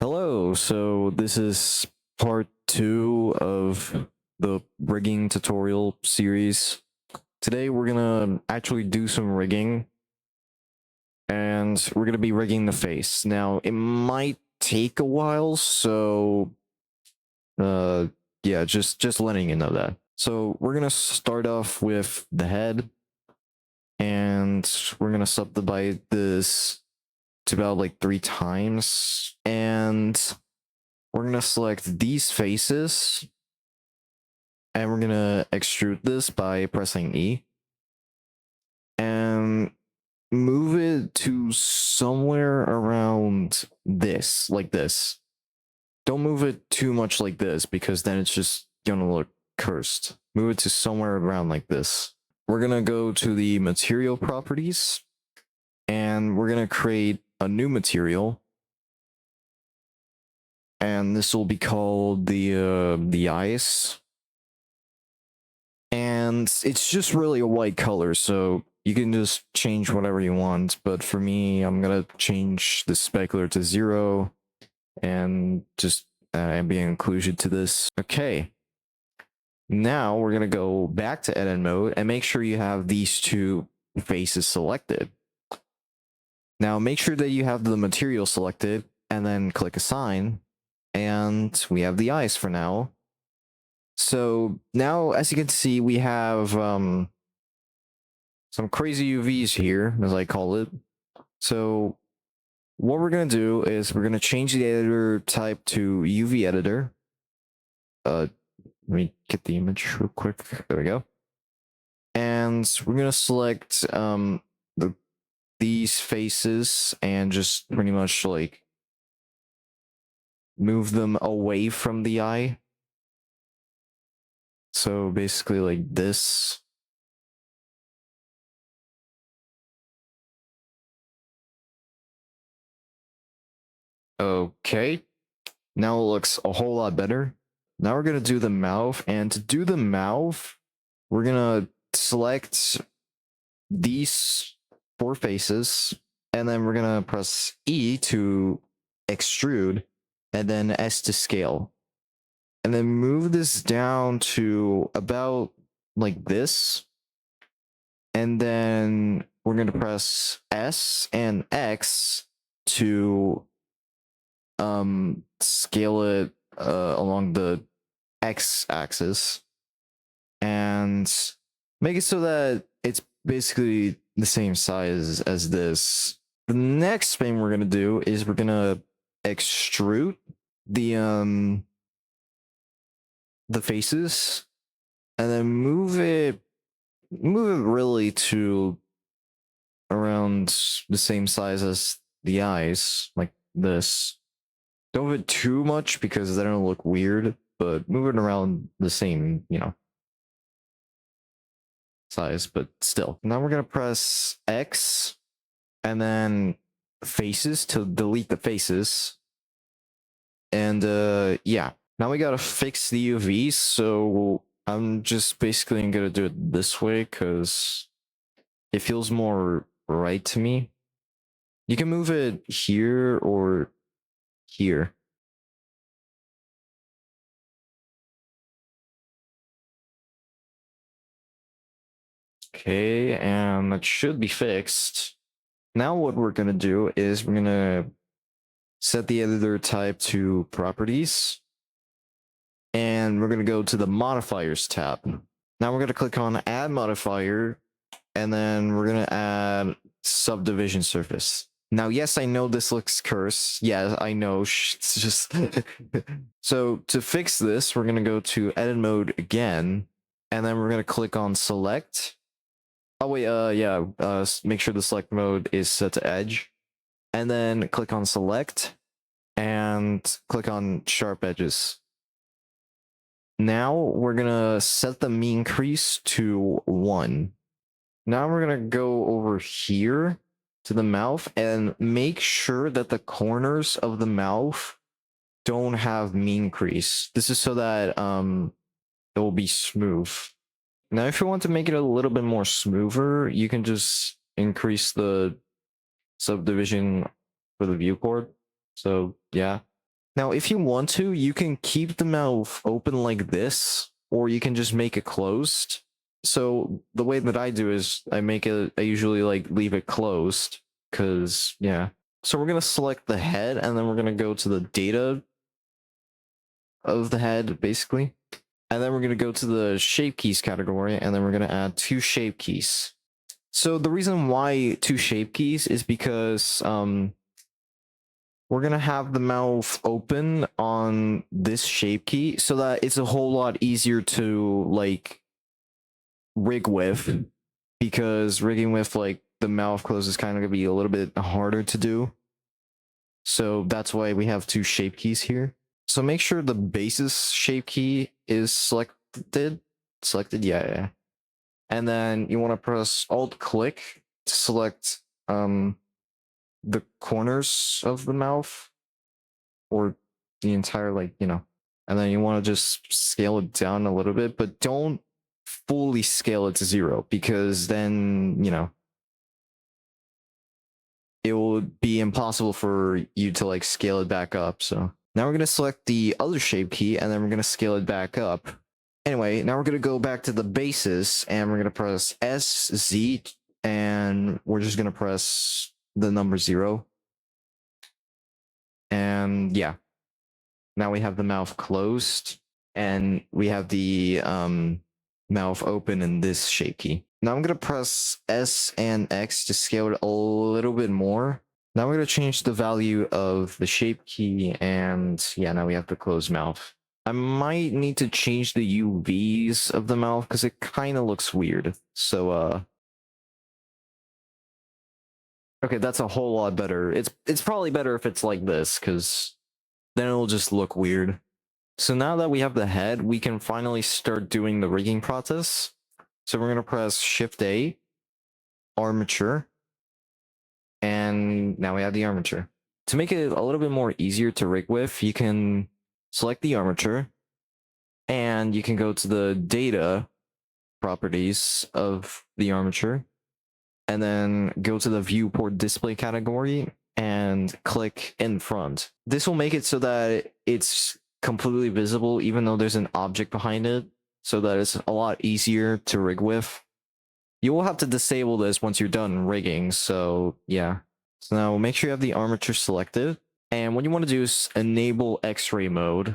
Hello, so this is part two of the rigging tutorial series. Today we're gonna actually do some rigging, and we're gonna be rigging the face. Now, it might take a while, so uh yeah, just letting you know that. So we're gonna start off with the head, and we're gonna subdivide this to about like 3 times, and we're gonna select these faces, and we're gonna extrude this by pressing E and move it to somewhere around this, like this. Don't move it too much like this because then it's just gonna look cursed. Move it to somewhere around like this. We're gonna go to the material properties, and we're gonna create a new material, and this will be called the ice. And it's just really a white color, so you can just change whatever you want. But for me, I'm gonna change the specular to 0 and just ambient occlusion to this. Okay. Now we're gonna go back to edit mode and make sure you have these two faces selected. Now make sure that you have the material selected and then click assign, and we have the eyes for now. So now, as you can see, we have some crazy UVs here, as I call it. So what we're going to do is we're going to change the editor type to UV editor. Let me get the image real quick. There we go. And we're going to select these faces and just pretty much like move them away from the eye. So basically like this. Okay. Now it looks a whole lot better. Now we're going to do the mouth, and to do the mouth, we're going to select these 4 faces, and then we're going to press E to extrude, and then S to scale. And then move this down to about like this. And then we're going to press S and X to scale it along the x-axis and make it so that it's basically the same size as this. The next thing we're gonna do is we're gonna extrude the faces, and then move it really to around the same size as the eyes, like this. Don't move it too much because then it'll look weird, but move it around the same, size, but still. Now we're gonna press X and then faces to delete the faces. And yeah, now we gotta fix the UVs, so I'm just basically gonna do it this way because it feels more right to me. You can move it here or here. Okay, and that should be fixed. Now what we're gonna do is we're gonna set the editor type to properties, and we're gonna go to the modifiers tab. Now we're gonna click on add modifier, and then we're gonna add subdivision surface. Now, yes, I know this looks cursed. Yeah, I know. It's just so to fix this, we're gonna go to edit mode again, and then we're gonna click on select. Oh wait, yeah, make sure the select mode is set to edge, and then click on select and click on sharp edges. Now we're gonna set the mean crease to 1. Now we're gonna go over here to the mouth and make sure that the corners of the mouth don't have mean crease. This is so that it will be smooth. Now, if you want to make it a little bit more smoother, you can just increase the subdivision for the viewport. So yeah, Now, if you want to, you can keep the mouth open like this, or you can just make it closed. So the way that I do is I usually like leave it closed, because yeah. So we're gonna select the head, and then we're gonna go to the data of the head, basically. And then we're gonna go to the shape keys category, and then we're gonna add 2 shape keys. So the reason why 2 shape keys is because we're gonna have the mouth open on this shape key so that it's a whole lot easier to like rig with, because rigging with like the mouth closed is kind of gonna be a little bit harder to do. So that's why we have 2 shape keys here. So make sure the basis shape key is selected. Yeah. And then you want to press Alt click to select the corners of the mouth, or the entire, like, and then you want to just scale it down a little bit, but don't fully scale it to 0, because then it will be impossible for you to like scale it back up. So now we're going to select the other shape key, and then we're going to scale it back up. Anyway, now we're going to go back to the basis, and we're going to press SZ, and we're just going to press the number 0. And yeah, now we have the mouth closed, and we have the mouth open in this shape key. Now I'm going to press S and X to scale it a little bit more. Now we're going to change the value of the shape key, and yeah, now we have the closed mouth. I might need to change the UVs of the mouth because it kind of looks weird. So okay, that's a whole lot better. It's probably better if it's like this, because then it'll just look weird. So now that we have the head, we can finally start doing the rigging process. So we're going to press Shift A, armature, and now we have the armature. To make it a little bit more easier to rig with, you can select the armature, and you can go to the data properties of the armature, and then go to the viewport display category and click in front. This will make it so that it's completely visible even though there's an object behind it, so that it's a lot easier to rig with. You will have to disable this once you're done rigging, so yeah. So now make sure you have the armature selected, and what you want to do is enable X-ray mode,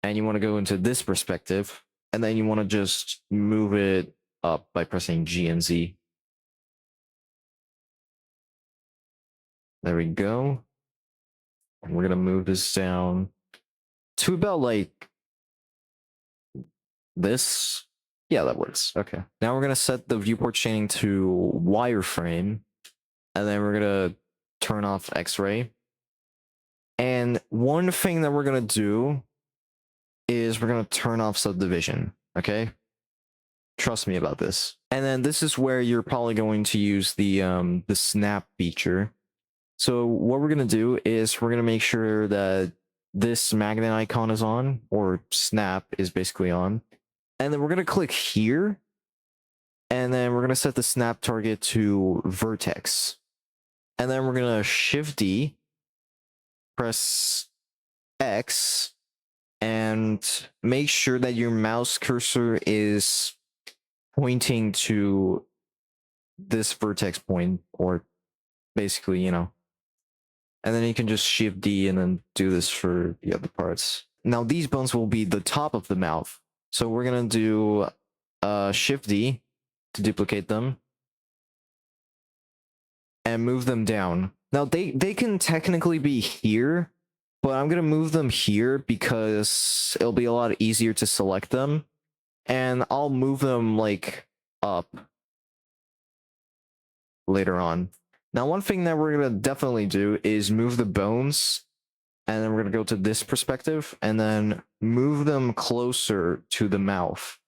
and you want to go into this perspective, and then you want to just move it up by pressing G and Z. There we go. And we're going to move this down to about like this. Yeah, that works. Okay. Now we're going to set the viewport chaining to wireframe, and then we're going to turn off X-ray. And one thing that we're going to do is we're going to turn off subdivision. Okay. Trust me about this. And then this is where you're probably going to use the snap feature. So what we're going to do is we're going to make sure that this magnet icon is on, or snap is basically on. And then we're going to click here, and then we're going to set the snap target to vertex. And then we're going to Shift D, press X, and make sure that your mouse cursor is pointing to this vertex point, or basically, and then you can just Shift D and then do this for the other parts. Now these bones will be the top of the mouth. So we're going to do Shift D to duplicate them and move them down. Now they can technically be here, but I'm going to move them here because it'll be a lot easier to select them. And I'll move them like up later on. Now, one thing that we're going to definitely do is move the bones, and then we're going to go to this perspective, and then move them closer to the mouth.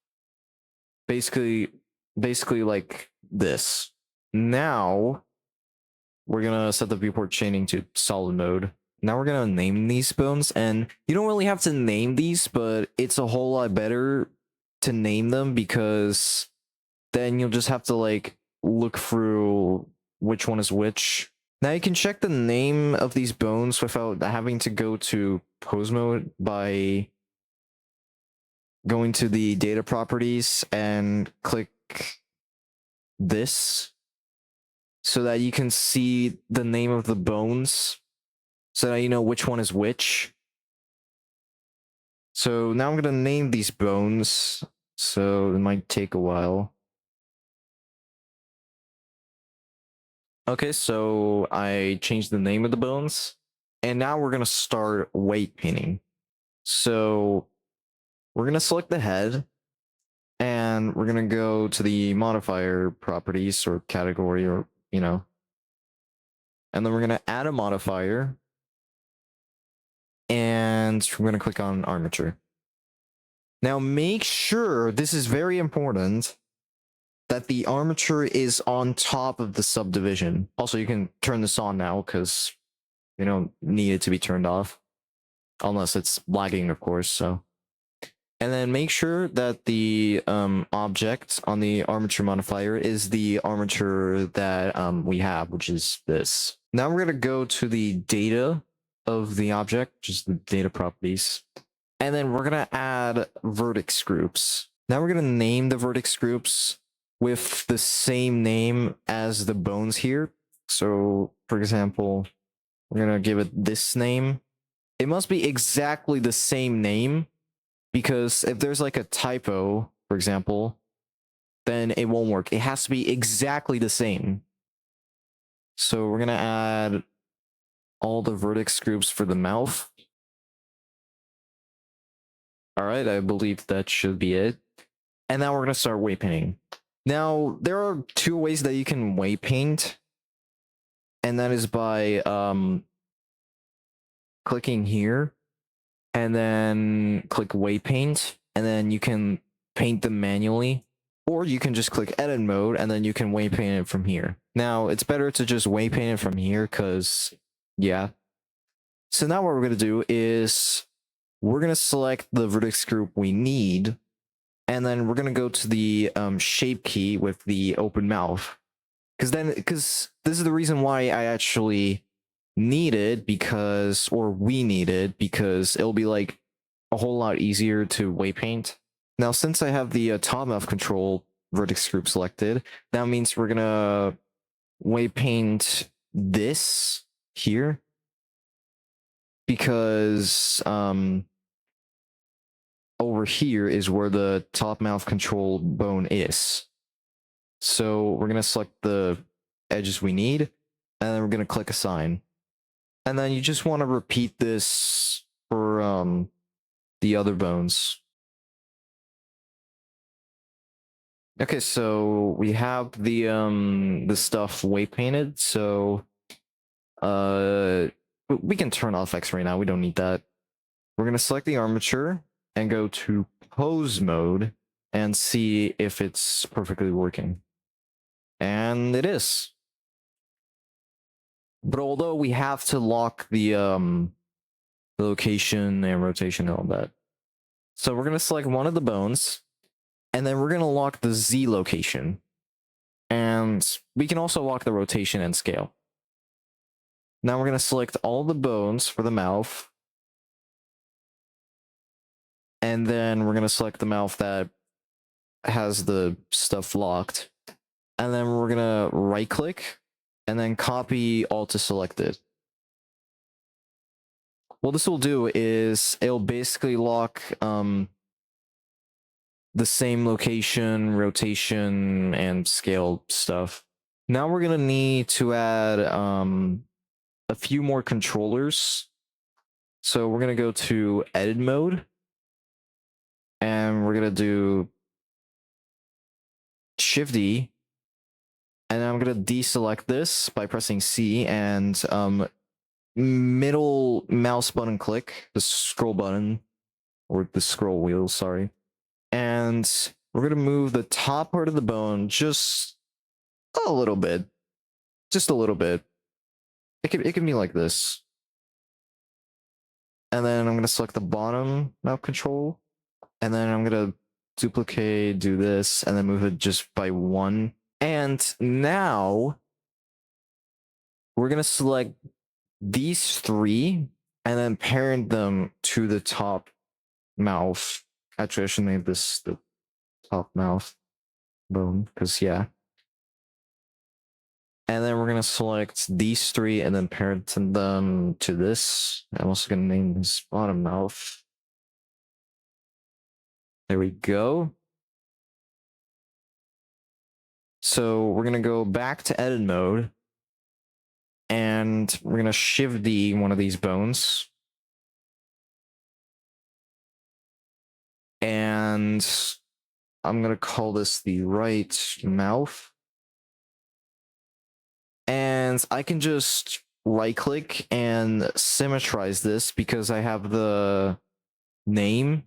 Basically like this. Now, we're going to set the viewport chaining to solid mode. Now we're going to name these bones, and you don't really have to name these, but it's a whole lot better to name them, because then you'll just have to like look through which one is which. Now you can check the name of these bones without having to go to pose mode by going to the data properties and click this so that you can see the name of the bones so that you know which one is which. So now I'm going to name these bones, so it might take a while. Okay, so I changed the name of the bones, and now we're going to start weight painting. So we're going to select the head, and we're going to go to the modifier properties or category, or, and then we're going to add a modifier, and we're going to click on armature. Now make sure, this is very important, that the armature is on top of the subdivision. Also, you can turn this on now because you don't need it to be turned off. Unless it's lagging, of course, so. And then make sure that the object on the armature modifier is the armature that we have, which is this. Now we're going to go to the data of the object, just the data properties. And then we're going to add vertex groups. Now we're going to name the vertex groups with the same name as the bones here. So, for example, we're going to give it this name. It must be exactly the same name, because if there's like a typo, for example, then it won't work. It has to be exactly the same. So we're going to add all the vertex groups for the mouth. All right, I believe that should be it. And now we're going to start weight painting. Now, there are two ways that you can weight paint, and that is by clicking here, and then click weight paint, and then you can paint them manually, or you can just click edit mode, and then you can weight paint it from here. Now, it's better to just weight paint it from here, because, yeah. So now what we're going to do is, we're going to select the vertex group we need, and then we're going to go to the shape key with the open mouth. Because this is the reason why I actually need it, we need it, because it'll be like a whole lot easier to weight paint. Now, since I have the top mouth control vertex group selected, that means we're going to weight paint this here, because over here is where the top mouth control bone is. So we're going to select the edges we need, and then we're going to click assign. And then you just want to repeat this for the other bones. Okay, so we have the stuff weight painted, so we can turn off X right now. We don't need that. We're going to select the armature and go to pose mode and see if it's perfectly working. And it is. But although we have to lock the location and rotation and all that. So we're going to select one of the bones, and then we're going to lock the Z location. And we can also lock the rotation and scale. Now we're going to select all the bones for the mouth. And then we're going to select the mouth that has the stuff locked. And then we're going to right click and then copy all to selected. What this will do is it'll basically lock the same location, rotation, and scale stuff. Now we're going to need to add a few more controllers. So we're going to go to edit mode. And we're going to do Shift D. And I'm going to deselect this by pressing C and middle mouse button click, the scroll button, or the scroll wheel, sorry. And we're going to move the top part of the bone just a little bit. Just a little bit. It can be like this. And then I'm going to select the bottom mouth control. And then I'm going to duplicate, do this, and then move it just by one. And now we're gonna select these three and then parent them to the top mouth. Actually, I should name this the top mouth bone, because yeah. And then we're gonna select these three and then parent them to this. I'm also gonna name this bottom mouth. There we go. So we're gonna go back to edit mode, and we're gonna Shift D one of these bones. And I'm gonna call this the right mouth. And I can just right click and symmetrize this because I have the name.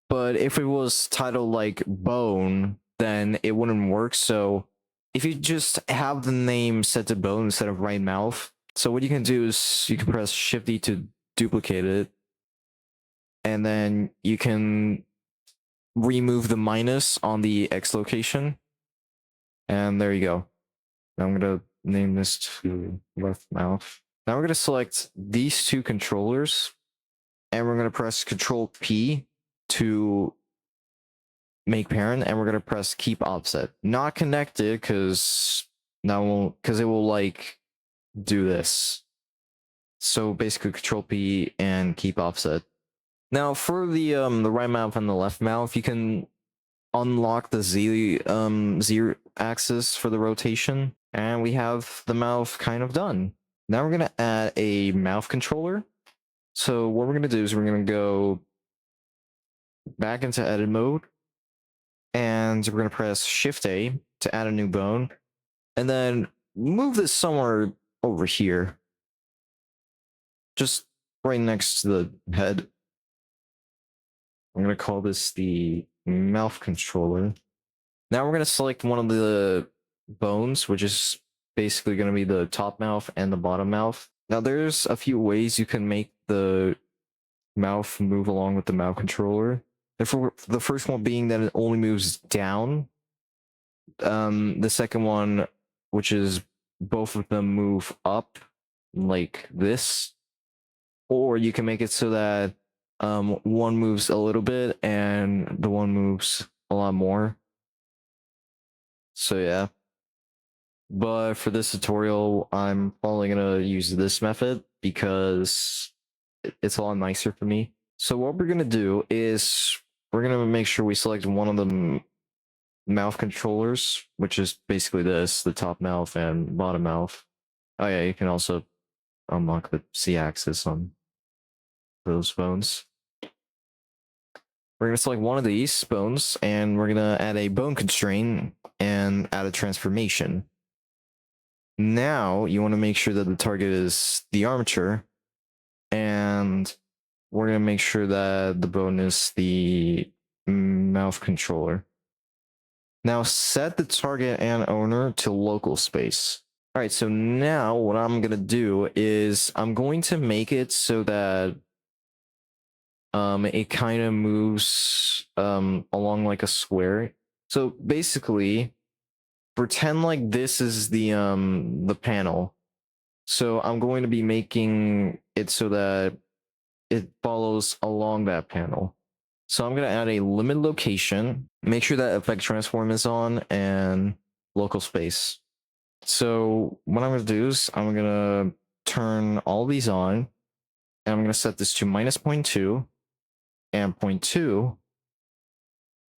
But if it was titled like bone, then it wouldn't work. So if you just have the name set to bone instead of right mouth, so what you can do is you can press Shift D to duplicate it, and then you can remove the minus on the X location, and there you go. Now I'm gonna name this to left mouth. Now we're gonna select these two controllers, and we're gonna press Control P to make parent, and we're gonna press keep offset. Not connected, because now won't, because it will like do this. So basically Control P and keep offset. Now for the right mouth and the left mouth, you can unlock the Z axis for the rotation, and we have the mouth kind of done. Now we're gonna add a mouth controller. So what we're gonna do is we're gonna go back into edit mode, and we're gonna press Shift A to add a new bone, and then move this somewhere over here, just right next to the head. I'm gonna call this the mouth controller. Now we're gonna select one of the bones, which is basically gonna be the top mouth and the bottom mouth. Now there's a few ways you can make the mouth move along with the mouth controller. Therefore, the first one being that it only moves down. The second one, which is both of them move up like this. Or you can make it so that one moves a little bit and the one moves a lot more. So yeah. But for this tutorial, I'm probably gonna use this method because it's a lot nicer for me. So what we're gonna do is we're gonna make sure we select one of the mouth controllers, which is basically this, the top mouth and bottom mouth. Oh yeah, you can also unlock the Z-axis on those bones. We're gonna select one of these bones, and we're gonna add a bone constraint and add a transformation. Now you want to make sure that the target is the armature, and we're gonna make sure that the bone is the mouth controller. Now set the target and owner to local space. All right, so now what I'm gonna do is I'm going to make it so that it kind of moves along like a square. So basically, pretend like this is the panel. So I'm going to be making it so that it follows along that panel. So I'm going to add a limit location, make sure that effect transform is on, and local space. So what I'm going to do is I'm going to turn all these on, and I'm going to set this to -0.2 and 0.2,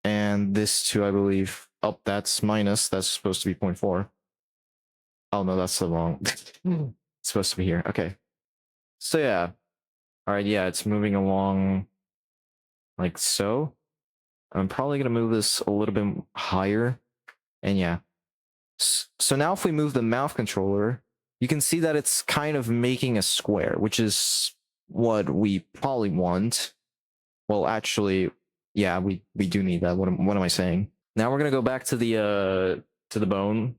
and this to, I believe, oh, that's minus, that's supposed to be 0.4. Oh no, that's the wrong. It's supposed to be here. Okay. So yeah. All right, yeah, it's moving along like so. I'm probably going to move this a little bit higher. And yeah. So now if we move the mouth controller, you can see that it's kind of making a square, which is what we probably want. Well, actually, yeah, we do need that. What am I saying? Now we're going to go back to the bone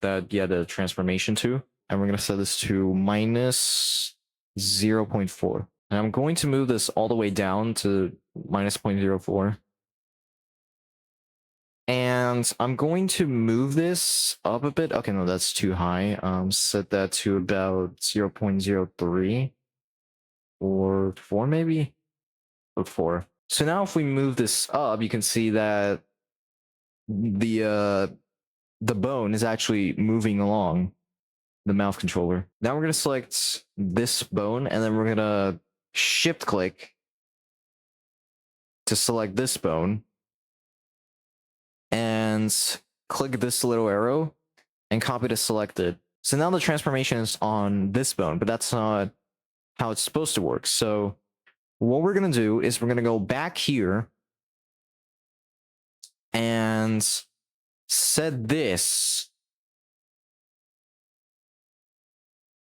that you had the transformation to, and we're going to set this to -0.4. And I'm going to move this all the way down to -0.04. And I'm going to move this up a bit. Okay, no, that's too high. Set that to about 0.03 or 4 maybe? Or 4. So now if we move this up, you can see that the bone is actually moving along the mouth controller. Now we're going to select this bone, and then we're going to shift click to select this bone, and click this little arrow and copy to selected. So now the transformation is on this bone, but that's not how it's supposed to work. So what we're going to do is we're going to go back here and set this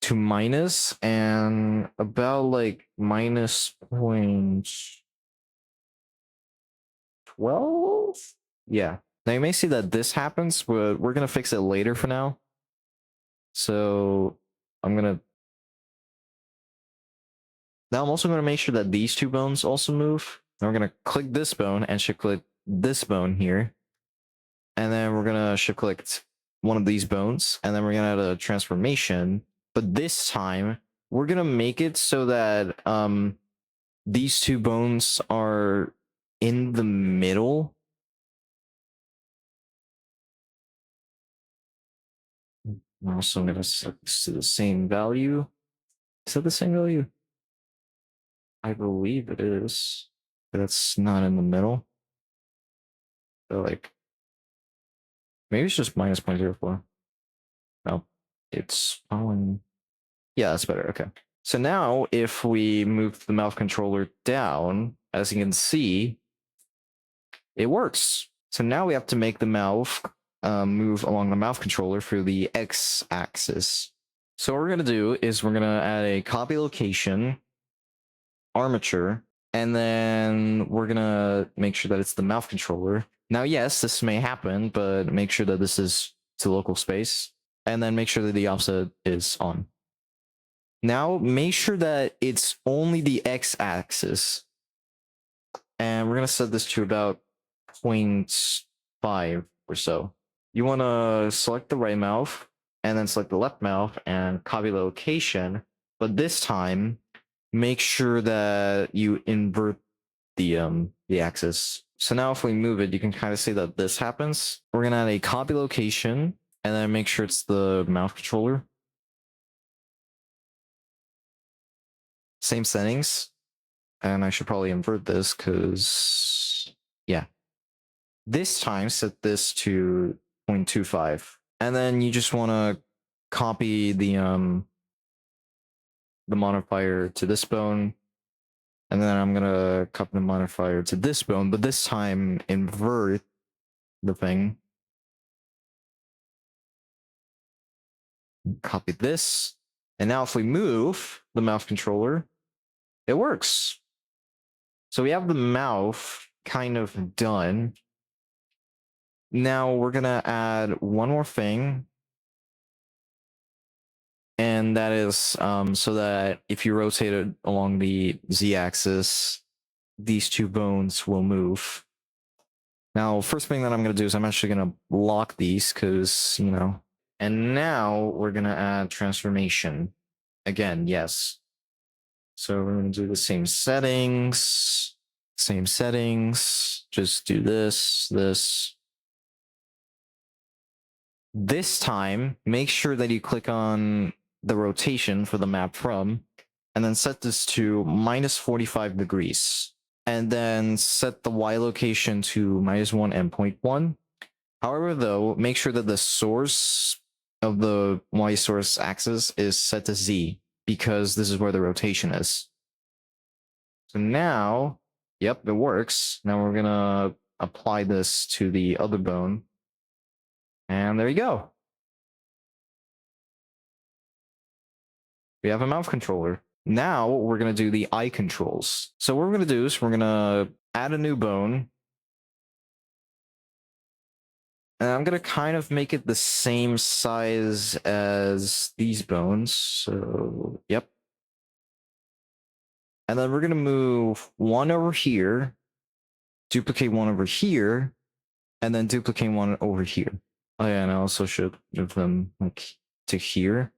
to minus and about like minus 0.12. Yeah. Now you may see that this happens, but we're going to fix it later for now. So I'm going to... Now I'm also going to make sure that these two bones also move. Then we're going to click this bone and shift click this bone here. And then we're going to shift click one of these bones. And then we're going to add a transformation. But this time, we're going to make it so that these two bones are in the middle. I'm also going to set this to the same value. Is that the same value? I believe it is. But that's not in the middle. So like, maybe it's just minus 0.04. No, it's following. Yeah, that's better. Okay. So now if we move the mouth controller down, as you can see, it works. So now we have to make the mouth move along the mouth controller through the x-axis. So what we're going to do is we're going to add a copy location, armature, and then we're going to make sure that it's the mouth controller. Now, yes, this may happen, but make sure that this is to local space, and then make sure that the offset is on. Now, make sure that it's only the x-axis, and we're going to set this to about 0.5 or so. You want to select the right mouth, and then select the left mouth, and copy location, but this time, make sure that you invert the axis. So now if we move it, you can kind of see that this happens. We're going to add a copy location, and then make sure it's the mouth controller. Same settings. And I should probably invert this because, yeah. This time, set this to 0.25. And then you just want to copy the modifier to this bone. And then I'm going to copy the modifier to this bone, but this time invert the thing. Copy this. And now if we move the mouth controller, it works. So we have the mouth kind of done. Now we're going to add one more thing. And that is so that if you rotate it along the z-axis, these two bones will move. Now, first thing that I'm going to do is I'm actually going to lock these because, you know. And now we're going to add transformation. Again, yes. So we're going to do the same settings. Just do this. This time, make sure that you click on the rotation for the map from, and then set this to minus 45 degrees. And then set the Y location to -1 and 0.1. However, though, make sure that the source of the Y source axis is set to Z, because this is where the rotation is. So now, yep, it works. Now we're gonna apply this to the other bone. And there you go. We have a mouth controller. Now we're going to do the eye controls. So what we're going to do is we're going to add a new bone. And I'm going to kind of make it the same size as these bones. So, yep. And then we're going to move one over here, duplicate one over here, and then duplicate one over here. Oh yeah, and I also should move them like to here.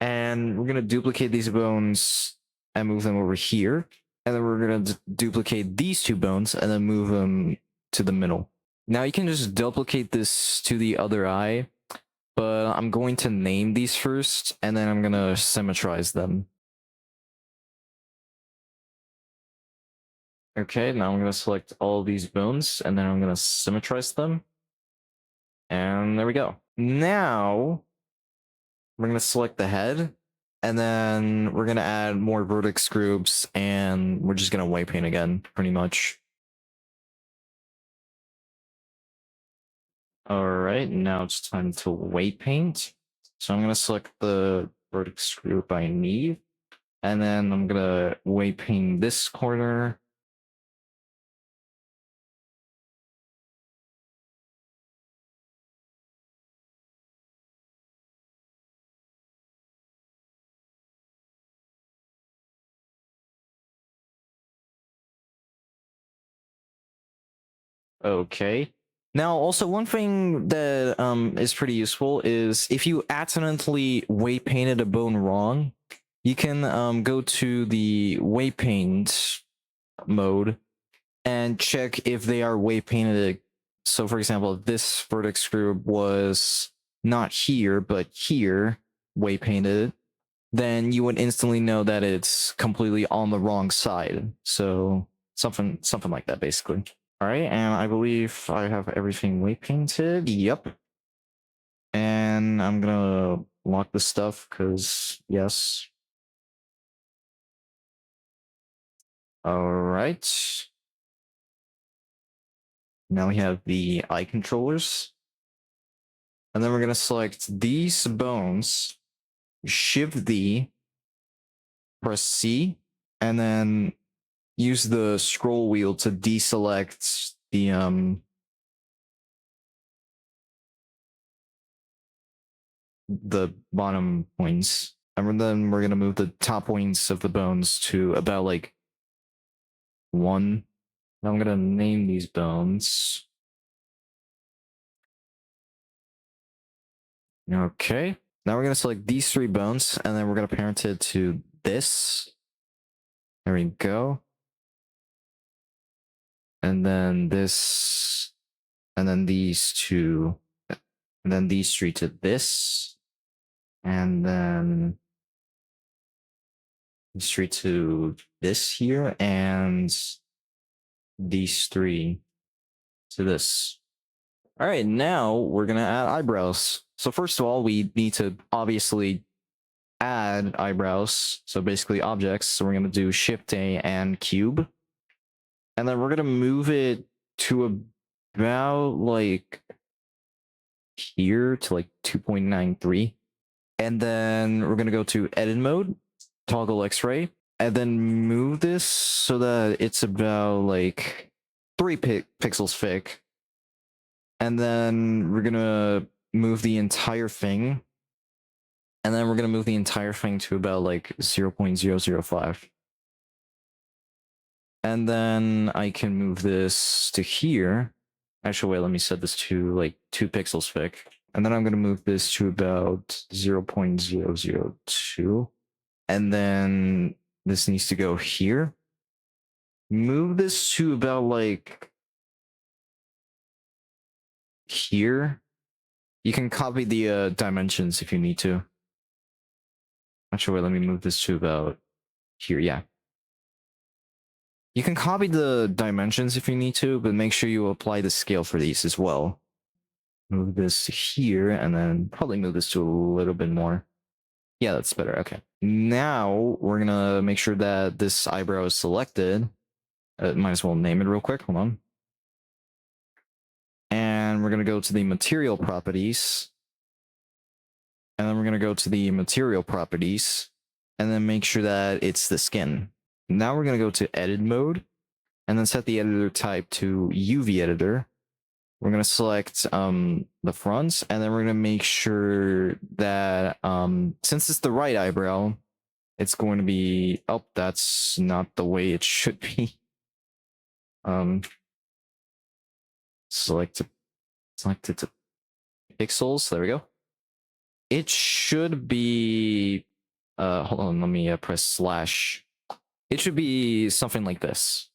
And we're gonna duplicate these bones and move them over here. And then we're gonna duplicate these two bones and then move them to the middle. Now you can just duplicate this to the other eye, but I'm going to name these first, and then I'm gonna symmetrize them. Okay, now I'm gonna select all these bones, and then I'm gonna symmetrize them. And there we go. Now we're gonna select the head, and then we're gonna add more vertex groups, and we're just gonna white paint again, pretty much. Alright, now it's time to white paint. So I'm gonna select the vertex group I need, and then I'm gonna white paint this corner. Okay. Now, also one thing that is pretty useful is if you accidentally white painted a bone wrong, you can go to the white paint mode and check if they are white painted. So, for example, if this vertex group was not here but here, white painted, then you would instantly know that it's completely on the wrong side. So something like that, basically. All right, and I believe I have everything white painted. Yep. And I'm gonna lock the stuff because yes. All right. Now we have the eye controllers. And then we're gonna select these bones, Shift D, press C, and then use the scroll wheel to deselect the bottom points. And then we're gonna move the top points of the bones to about like 1. Now I'm gonna name these bones. Okay. Now we're gonna select these 3 bones, and then we're gonna parent it to this. There we go. And then this, and then these 2, and then these 3 to this, and then these 3 to this here, and these 3 to this. All right, now we're gonna add eyebrows. So first of all, we need to obviously add eyebrows. So basically objects. So we're gonna do Shift A and cube, and then we're gonna move it to about like here to like 2.93, and then we're gonna go to edit mode, toggle X-ray, and then move this so that it's about like 3 pixels thick. And then we're gonna move the entire thing. And then we're gonna move the entire thing to about like 0.005. And then I can move this to here. Actually, wait, let me set this to like 2 pixels thick. And then I'm gonna move this to about 0.002. And then this needs to go here. Move this to about like here. You can copy the dimensions if you need to. Actually, wait, let me move this to about here. Yeah. You can copy the dimensions if you need to, but make sure you apply the scale for these as well. Move this to here, and then probably move this to a little bit more. Yeah, that's better. Okay. Now we're gonna make sure that this eyebrow is selected. Might as well name it real quick. Hold on. And we're gonna go to the material properties. And then we're gonna go to the material properties, and then make sure that it's the skin. Now we're gonna go to edit mode, and then set the editor type to UV editor. We're gonna select the fronts, and then we're gonna make sure that since it's the right eyebrow, it's going to be that's not the way it should be. select it to pixels. There we go. It should be hold on, let me press slash. It should be something like this.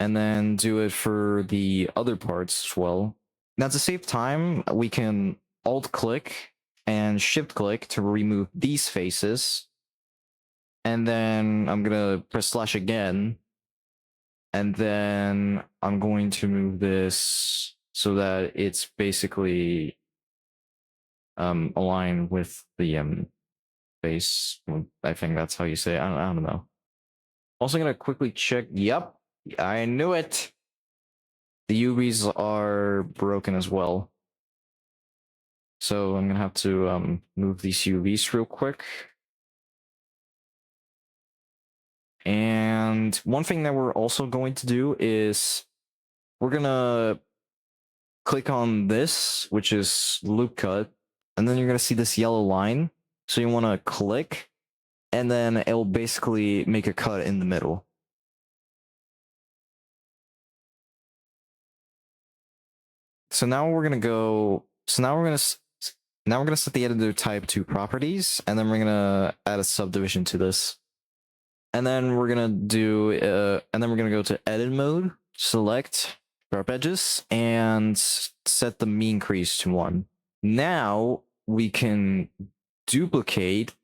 And then do it for the other parts as well. Now to save time, we can alt click and shift click to remove these faces. And then I'm gonna press slash again. And then I'm going to move this so that it's basically aligned with the face. I think that's how you say it. I don't know. Also gonna quickly check. Yep, I knew it. The UVs are broken as well. So I'm gonna have to move these UVs real quick. And one thing that we're also going to do is we're gonna click on this, which is loop cut, and then you're gonna see this yellow line. So you want to click, and then it'll basically make a cut in the middle. So now we're gonna go. So now we're gonna set the editor type to properties, and then we're gonna add a subdivision to this. And then we're gonna do, and then we're gonna go to edit mode, select sharp edges, and set the mean increase to 1. Now we can duplicate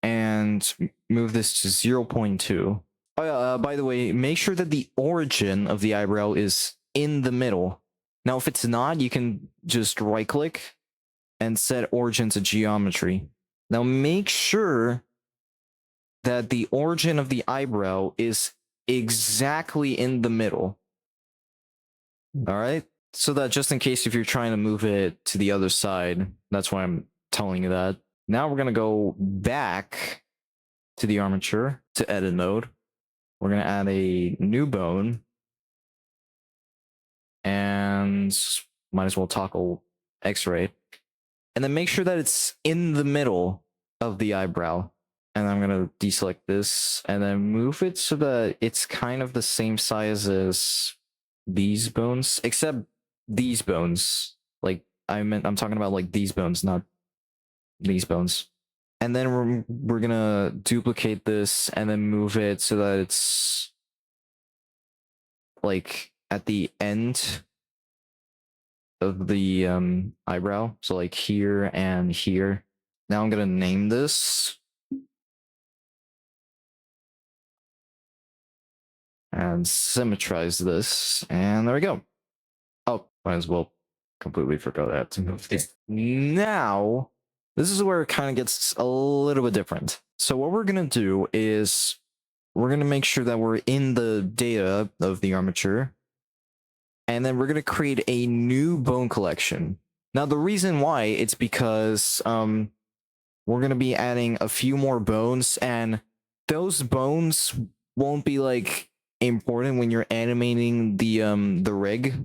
and move this to 0.2. By the way, make sure that the origin of the eyebrow is in the middle. Now, if it's not, you can just right click and set origin to geometry. Now make sure that the origin of the eyebrow is exactly in the middle. All right. So that just in case if you're trying to move it to the other side, that's why I'm telling you that. Now we're going to go back to the armature to edit mode. We're going to add a new bone. And might as well toggle X-ray. And then make sure that it's in the middle of the eyebrow. And I'm going to deselect this and then move it so that it's kind of the same size as these bones, except these bones. Like I'm talking about like these bones, not these bones. And then we're going to duplicate this and then move it so that it's like at the end of the eyebrow, so like here and here. Now I'm gonna name this and symmetrize this, and there we go. Oh, might as well completely forgot that to move this. Now this is where it kind of gets a little bit different. So what we're gonna do is we're gonna make sure that we're in the data of the armature. And then we're going to create a new bone collection. Now, the reason why, it's because we're going to be adding a few more bones, and those bones won't be like important when you're animating the rig.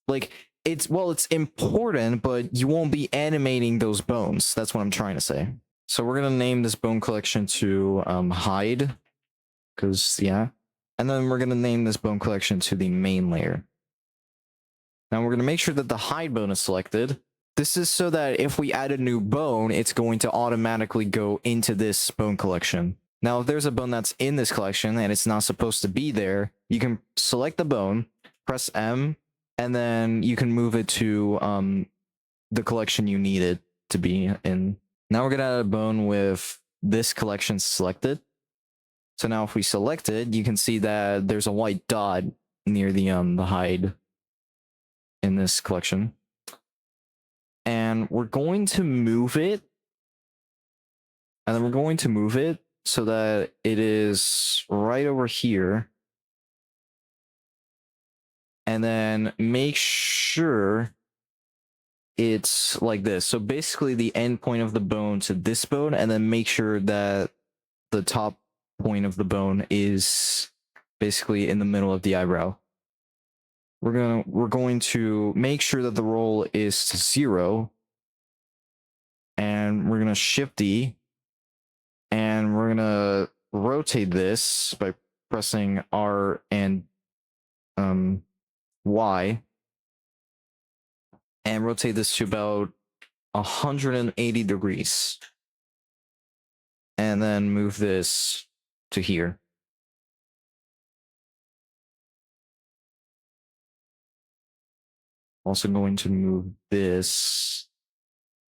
Like it's important, but you won't be animating those bones. That's what I'm trying to say. So we're going to name this bone collection to hide, because yeah. And then we're going to name this bone collection to the main layer. Now we're going to make sure that the hide bone is selected. This is so that if we add a new bone, it's going to automatically go into this bone collection. Now, if there's a bone that's in this collection and it's not supposed to be there, you can select the bone, press M, and then you can move it to the collection you need it to be in. Now we're going to add a bone with this collection selected. So now if we select it, you can see that there's a white dot near the hide in this collection. And we're going to move it. And then we're going to move it so that it is right over here. And then make sure it's like this. So basically the end point of the bone to this bone, and then make sure that the top point of the bone is basically in the middle of the eyebrow. We're going to make sure that the roll is to 0, and we're gonna Shift D, and we're gonna rotate this by pressing R and Y, and rotate this to about 180 degrees. And then move this to here. Also going to move this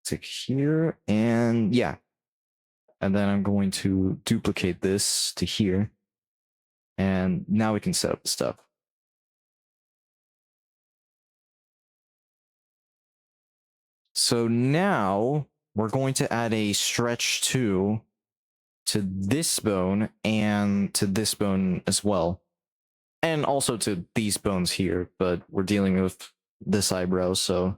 to here, and yeah. And then I'm going to duplicate this to here. And now we can set up the stuff. So now we're going to add a stretch 2 to this bone and to this bone as well. And also to these bones here, but we're dealing with this eyebrow, so.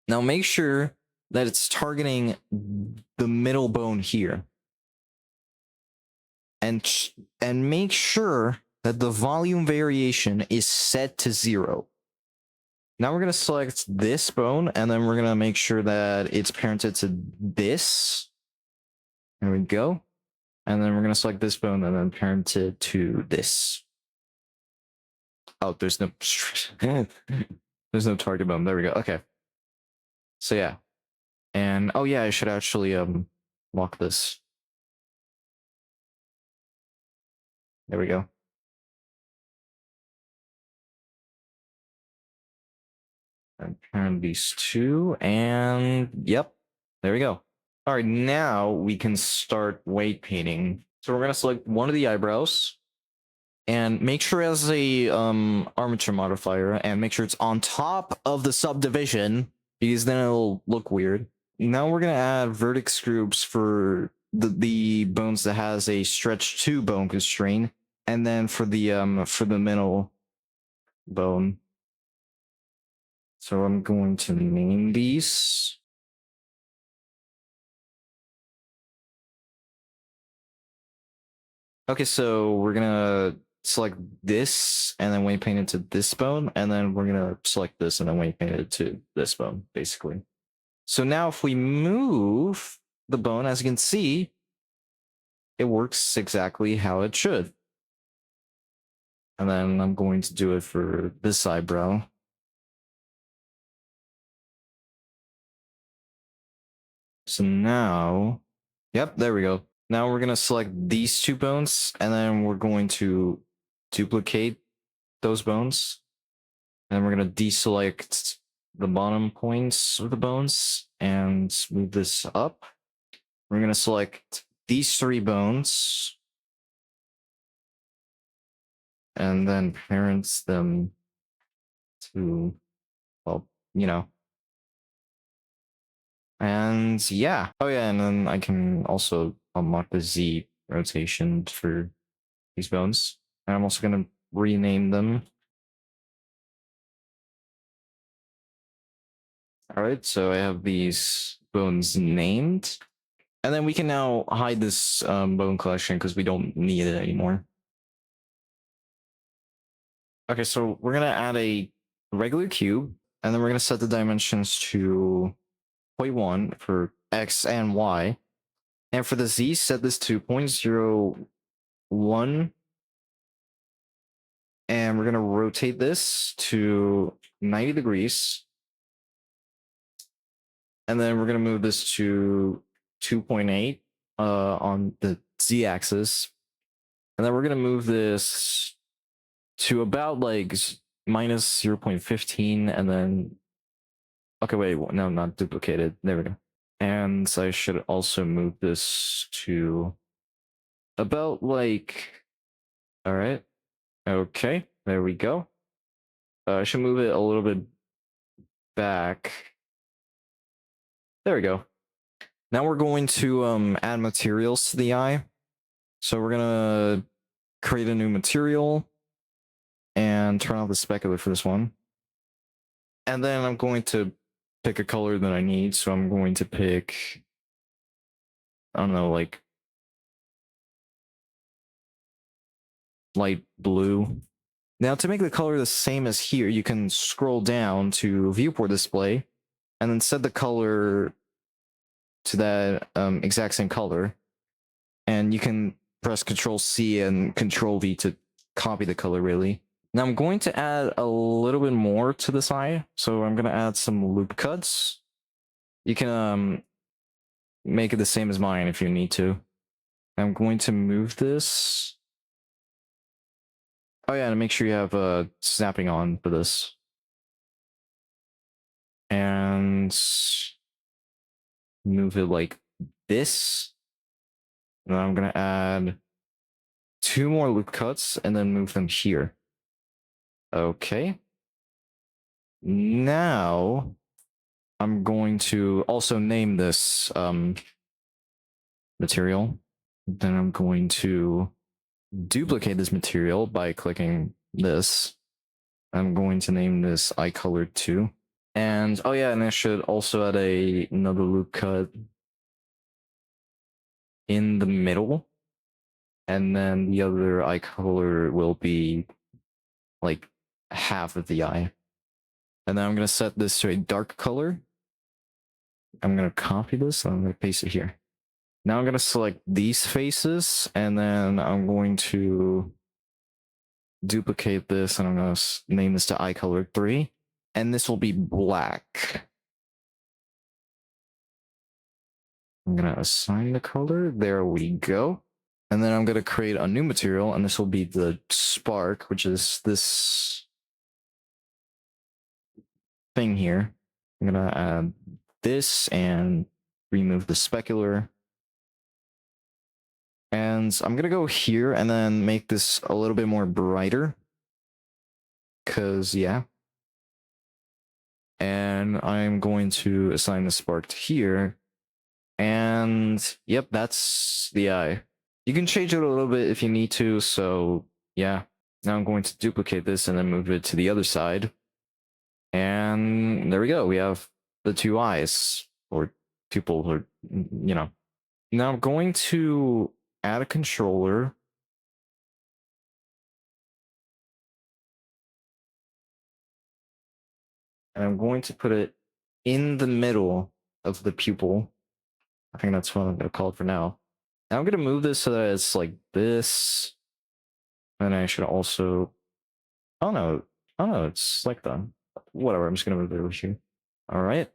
Now make sure that it's targeting the middle bone here. And make sure that the volume variation is set to 0. Now we're going to select this bone, and then we're going to make sure that it's parented to this. There we go. And then we're going to select this bone and then parent it to this. Oh, there's no there's no target bone. There we go. Okay. So yeah. And oh yeah, I should actually lock this. There we go. And parent these two, and yep, there we go. All right, now we can start weight painting. So we're gonna select one of the eyebrows, and make sure it has a armature modifier, and make sure it's on top of the subdivision, because then it'll look weird. Now we're gonna add vertex groups for the bones that has a stretch 2 bone constraint, and then for the middle bone. So I'm going to name these. Okay, so we're gonna select this and then weight paint it to this bone, and then we're gonna select this and then weight paint it to this bone, basically. So now if we move the bone, as you can see, it works exactly how it should. And then I'm going to do it for this eyebrow. So now, yep, there we go. Now we're going to select these 2 bones, and then we're going to duplicate those bones. And we're going to deselect the bottom points of the bones and move this up. We're going to select these 3 bones and then parent them to, well, you know. And yeah. Oh yeah, and then I can also unlock the Z rotation for these bones. And I'm also going to rename them. All right, so I have these bones named. And then we can now hide this bone collection because we don't need it anymore. Okay, so we're going to add a regular cube, and then we're going to set the dimensions to 0.1 for X and Y. And for the Z, set this to 0.01. And we're going to rotate this to 90 degrees. And then we're going to move this to 2.8 on the Z axis. And then we're going to move this to about like minus 0.15, and then okay, wait, no, not duplicated. There we go. And I should also move this to about like, all right, okay, there we go. I should move it a little bit back. There we go. Now we're going to add materials to the eye. So we're gonna create a new material and turn off the specular for this one. And then I'm going to pick a color that I need. So I'm going to pick, I don't know, like light blue. Now to make the color the same as here, you can scroll down to viewport display and then set the color to that exact same color. And you can press Control C and Control V to copy the color, really. Now I'm going to add a little bit more to this eye. So I'm going to add some loop cuts. You can make it the same as mine if you need to. I'm going to move this. Oh yeah, and make sure you have snapping on for this. And move it like this. And then I'm going to add 2 more loop cuts and then move them here. Okay. Now I'm going to also name this material. Then I'm going to duplicate this material by clicking this. I'm going to name this eye color 2. And oh yeah, and I should also add another loop cut in the middle. And then the other eye color will be like half of the eye. And then I'm going to set this to a dark color. I'm going to copy this and I'm going to paste it here. Now I'm going to select these faces and then I'm going to duplicate this and I'm going to name this to eye color 3. And this will be black. I'm going to assign the color. There we go. And then I'm going to create a new material and this will be the spark, which is this thing here. I'm going to add this and remove the specular. And I'm going to go here and then make this a little bit more brighter. Because, yeah. And I'm going to assign the spark to here. And, yep, that's the eye. You can change it a little bit if you need to, so, yeah. Now I'm going to duplicate this and then move it to the other side. And there we go. We have the 2 eyes, or pupils, or, you know. Now I'm going to add a controller. And I'm going to put it in the middle of the pupil. I think that's what I'm going to call it for now. Now I'm going to move this so that it's like this. And I should also... Oh no, it's like that. Whatever, I'm just going to move it over here. All right.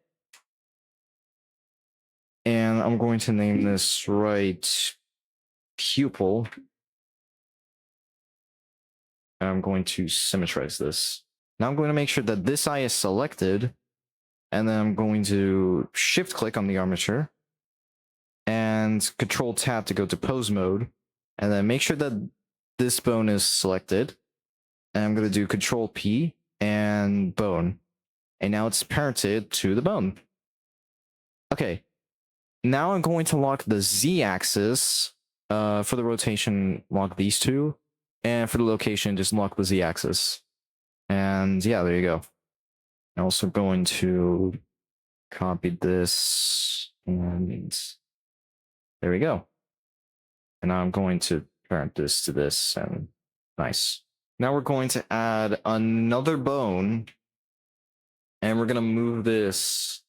And I'm going to name this right pupil. And I'm going to symmetrize this. Now I'm going to make sure that this eye is selected. And then I'm going to shift click on the armature. And Control Tab to go to pose mode. And then make sure that this bone is selected. And I'm going to do Control P and bone. And now it's parented to the bone. Okay. Now I'm going to lock the Z axis. For the rotation, lock these 2. And for the location, just lock the Z axis. And yeah, there you go. I'm also going to copy this. And there we go. And now I'm going to parent this to this. And nice. Now we're going to add another bone. And we're going to move this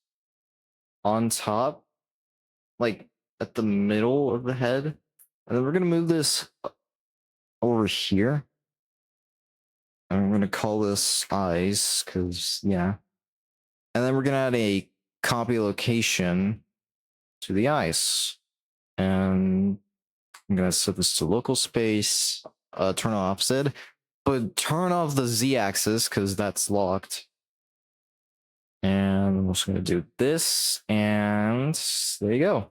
on top, like at the middle of the head. And then we're going to move this over here. And I'm going to call this eyes, because, yeah. And then we're going to add a copy location to the eyes. And I'm going to set this to local space, turn on offset, but turn off the Z-axis, because that's locked. And I'm just going to do this, and there you go.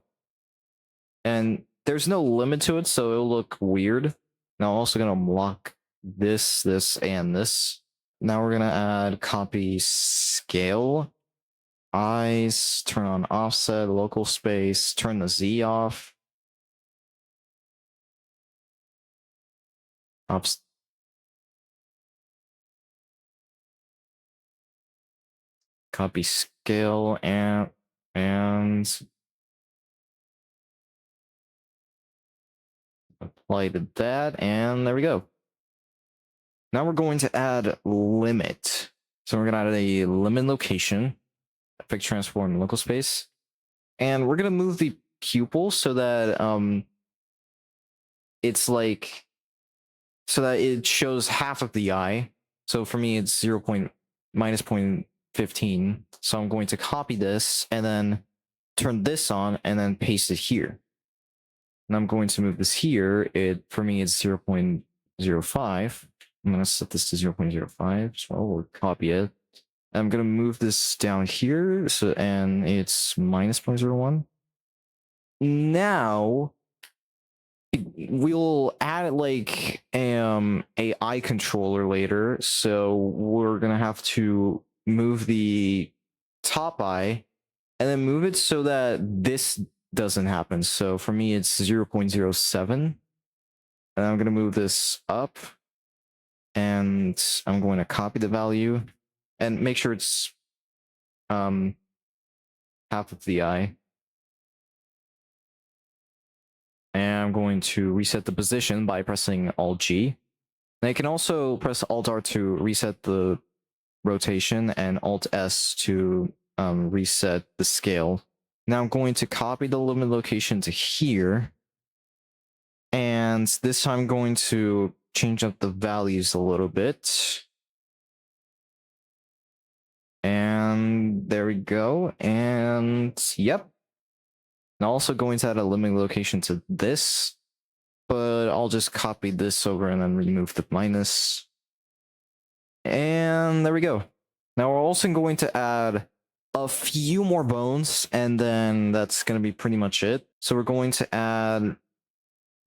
And there's no limit to it, so it'll look weird. Now I'm also going to lock this, and this. Now we're going to add copy scale, eyes, turn on offset, local space, turn the Z off. Copy scale and apply to that, and there we go. Now we're going to add limit. So we're going to add a limit location, effect transform local space, and we're going to move the pupil so that it's like, so that it shows half of the eye, So for me, it's minus 0.15. So I'm going to copy this and then turn this on and then paste it here. And I'm going to move this here. For me, it's 0.05. I'm going to set this to 0.05. So we'll copy it. I'm going to move this down here. And it's minus 0.01. Now we'll add like a eye controller later. So we're going to have to move the top eye and then move it so that this doesn't happen. So for me, it's 0.07. And I'm going to move this up. And I'm going to copy the value and make sure it's half of the eye. And I'm going to reset the position by pressing Alt-G. And I can also press Alt-R to reset the rotation and Alt-S to reset the scale. Now I'm going to copy the limit location to here. And this time I'm going to change up the values a little bit. And there we go. And yep. I'm also going to add a limit location to this, but I'll just copy this over and then remove the minus. And there we go. Now we're also going to add a few more bones, and then that's going to be pretty much it. So we're going to add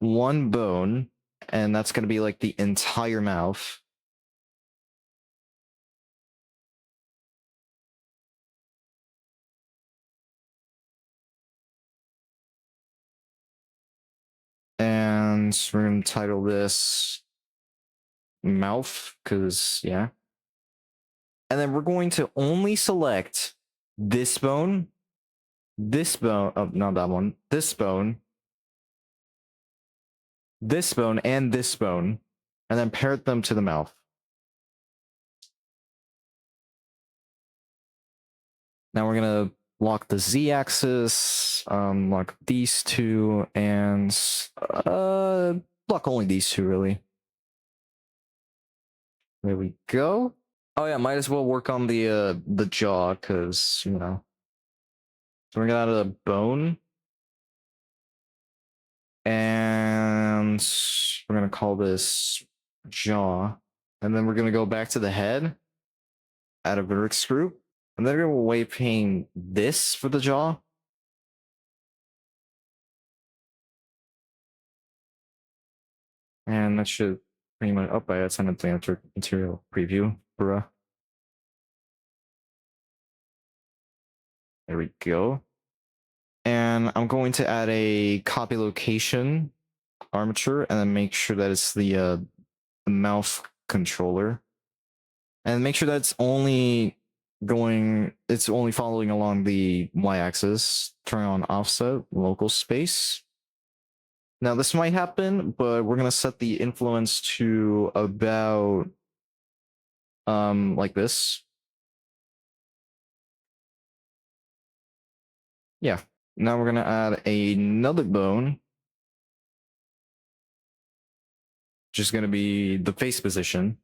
one bone, and that's going to be like the entire mouth. And we're going to title this mouth, because, yeah. And then we're going to only select this bone, oh, not that one, this bone, and this bone, and then pair them to the mouth. Now we're going to lock the Z-axis, lock these two, and block only these two, really. There we go. Oh yeah, might as well work on the jaw, because, you know. So we're gonna add a bone. And we're gonna call this jaw. And then we're gonna go back to the head, add a vertex group, and then we're gonna weight paint this for the jaw. And that should pretty much up by send it to material preview, bruh. There we go. And I'm going to add a copy location armature and then make sure that it's the mouth controller. And make sure that it's only following along the y-axis. Turn on offset, local space. Now this might happen, but we're gonna set the influence to about like this. Yeah. Now we're gonna add another bone, which is gonna be the face position.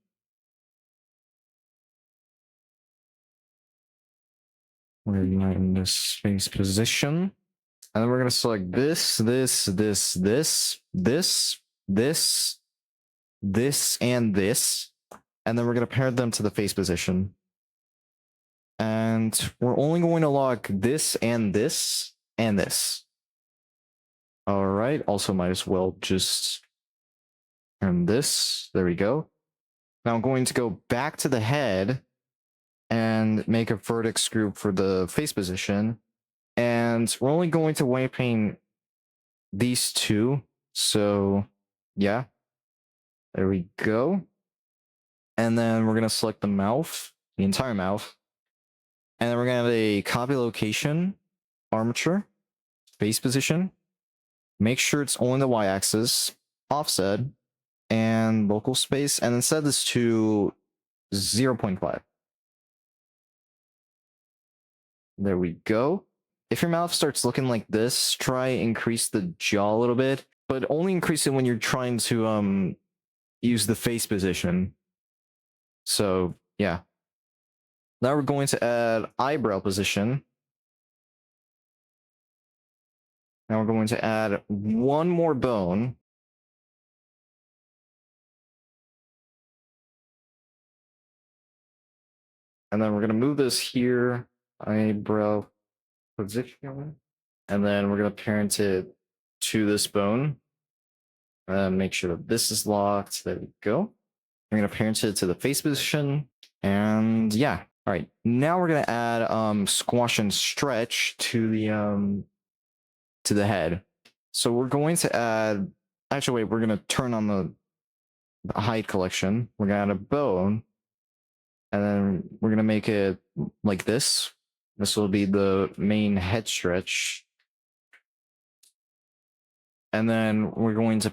We're in this face position. And then we're going to select this, and this. And then we're going to pair them to the face position. And we're only going to lock this and this and this. All right. Also might as well just turn this. There we go. Now I'm going to go back to the head and make a vertex group for the face position. And we're only going to weight paint these two. So, yeah. There we go. And then we're going to select the mouth, the entire mouth. And then we're going to have a copy location, armature, face position. Make sure it's only the y-axis, offset, and local space. And then set this to 0.5. There we go. If your mouth starts looking like this, try increase the jaw a little bit, but only increase it when you're trying to use the face position. So yeah. Now we're going to add eyebrow position. Now we're going to add one more bone. And then we're going to move this here, eyebrow position. And then we're going to parent it to this bone. Make sure that this is locked. There we go. We're going to parent it to the face position. And yeah. All right. Now we're going to add squash and stretch to the head. So we're going to add, actually, wait, we're going to turn on the hide collection. We're going to add a bone. And then we're going to make it like this. This will be the main head stretch. And then we're going to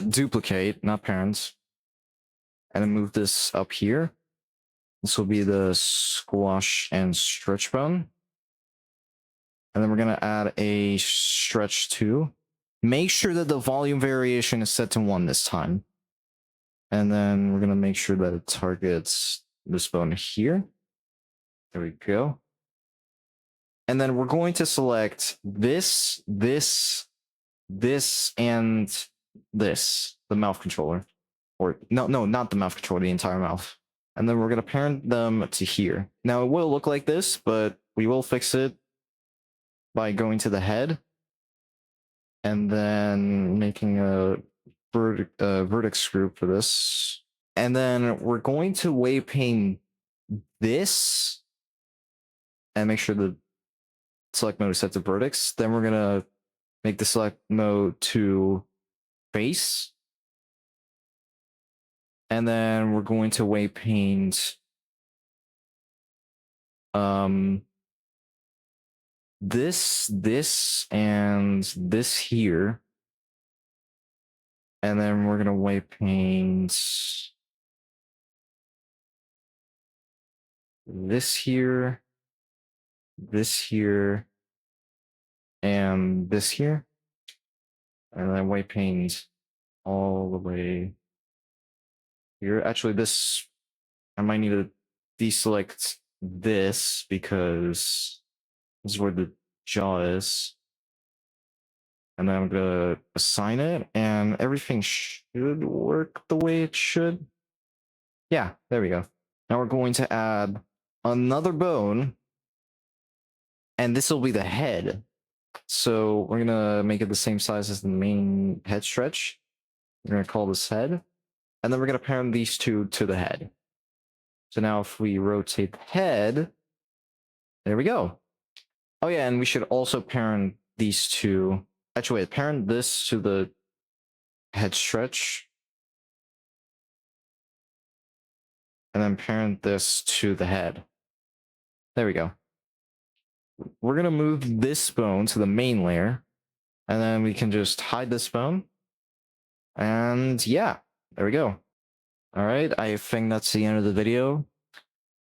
duplicate, not parents. And then move this up here. This will be the squash and stretch bone. And then we're going to add a stretch too. Make sure that the volume variation is set to 1 this time. And then we're going to make sure that it targets this bone here. There we go. And then we're going to select this, and this, the mouth controller. Or no, not the mouth controller, the entire mouth. And then we're going to parent them to here. Now it will look like this, but we will fix it by going to the head and then making a vertex group for this. And then we're going to wave pane this and make sure the select mode is set to vertex. Then we're going to make the select mode to face. And then we're going to wave paint this, and this here. And then we're gonna wave paint this here, and this here. And then wave paint all the way here. Actually, this, I might need to deselect this because this is where the jaw is. And then I'm gonna assign it, and everything should work the way it should. Yeah, there we go. Now we're going to add another bone, and this will be the head. So we're gonna make it the same size as the main head stretch. We're gonna call this head, and then we're gonna parent these two to the head. So now if we rotate the head, there we go. Oh yeah, and we should also parent these two. Actually, wait, parent this to the head stretch. And then parent this to the head. There we go. We're going to move this bone to the main layer. And then we can just hide this bone. And yeah, there we go. All right, I think that's the end of the video.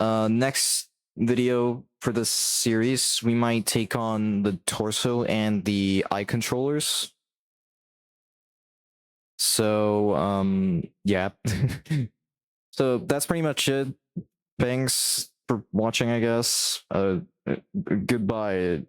Next video for this series, we might take on the torso and the eye controllers. So, yeah. So that's pretty much it. Thanks for watching, I guess. Goodbye.